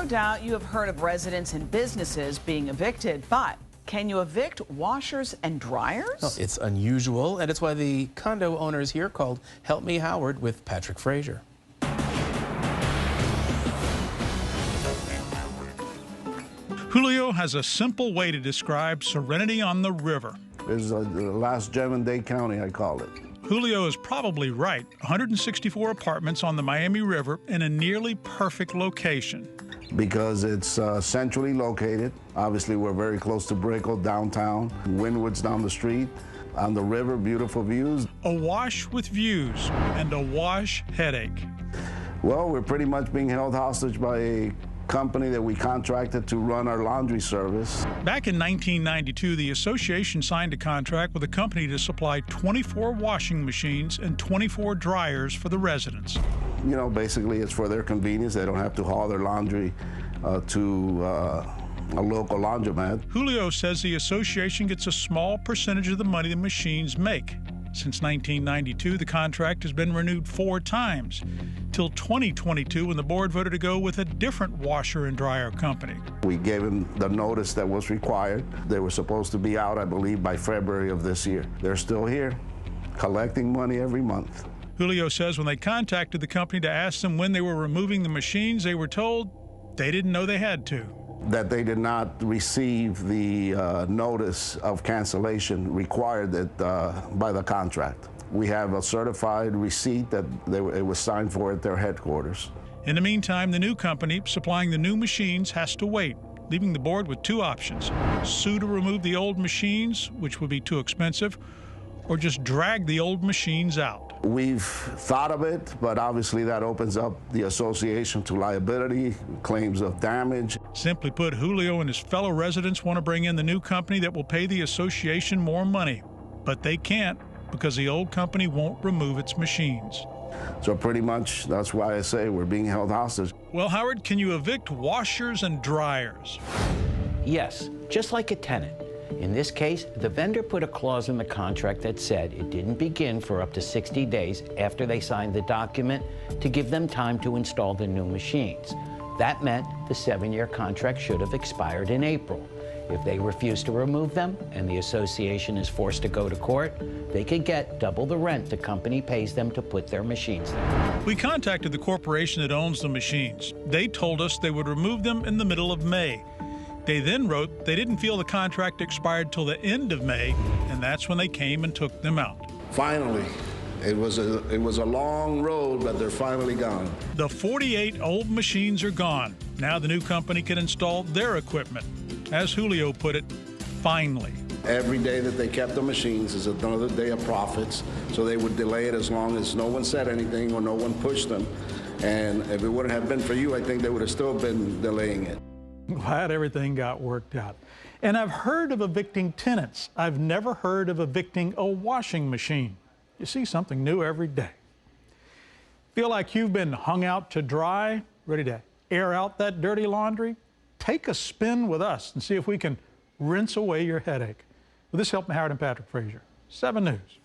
doubt you have heard of residents and businesses being evicted, but can you evict washers and dryers? Well, it's unusual, and it's why the condo owners here called Help Me Howard with Patrick Fraser. Julio has a simple way to describe serenity on the river. This is the last gem in Dade County, I call it. Julio is probably right. 164 apartments on the Miami River in a nearly perfect location. Because it's centrally located. Obviously, we're very close to Brickell, downtown. Windward's down the street. On the river, beautiful views. Awash with views and a wash headache. Well, we're pretty much being held hostage by a company that we contracted to run our laundry service. Back in 1992, the association signed a contract with a company to supply 24 washing machines and 24 dryers for the residents. You know, basically it's for their convenience. They don't have to haul their laundry to a local laundromat. Julio says the association gets a small percentage of the money the machines make. Since 1992, the contract has been renewed 4 times, till 2022 when the board voted to go with a different washer and dryer company. We gave them the notice that was required. They were supposed to be out, I believe, by February of this year. They're still here, collecting money every month. Julio says when they contacted the company to ask them when they were removing the machines, they were told they didn't know they had to. That they did not receive the notice of cancellation required by the contract. We have a certified receipt that it was signed for at their headquarters. In the meantime, the new company supplying the new machines has to wait, leaving the board with 2 options: sue to remove the old machines, which would be too expensive, or just drag the old machines out. We've thought of it, but obviously that opens up the association to liability, claims of damage. Simply put, Julio and his fellow residents want to bring in the new company that will pay the association more money, but they can't because the old company won't remove its machines. So pretty much that's why I say we're being held hostage. Well, Howard, can you evict washers and dryers? Yes, just like a tenant. In this case, the vendor put a clause in the contract that said it didn't begin for up to 60 days after they signed the document to give them time to install the new machines. That meant the 7-year contract should have expired in April. If they refuse to remove them and the association is forced to go to court, they could get double the rent the company pays them to put their machines there. We contacted the corporation that owns the machines. They told us they would remove them in the middle of May. They then wrote they didn't feel the contract expired till the end of May, and that's when they came and took them out. Finally, it was a long road, but they're finally gone. The 48 old machines are gone. Now the new company can install their equipment. As Julio put it, finally. Every day that they kept the machines is another day of profits, so they would delay it as long as no one said anything or no one pushed them. And if it wouldn't have been for you, I think they would have still been delaying it. Glad everything got worked out. And I've heard of evicting tenants. I've never heard of evicting a washing machine. You see something new every day. Feel like you've been hung out to dry, ready to air out that dirty laundry? Take a spin with us and see if we can rinse away your headache. With this, Help Me Howard and Patrick Fraser, 7 News.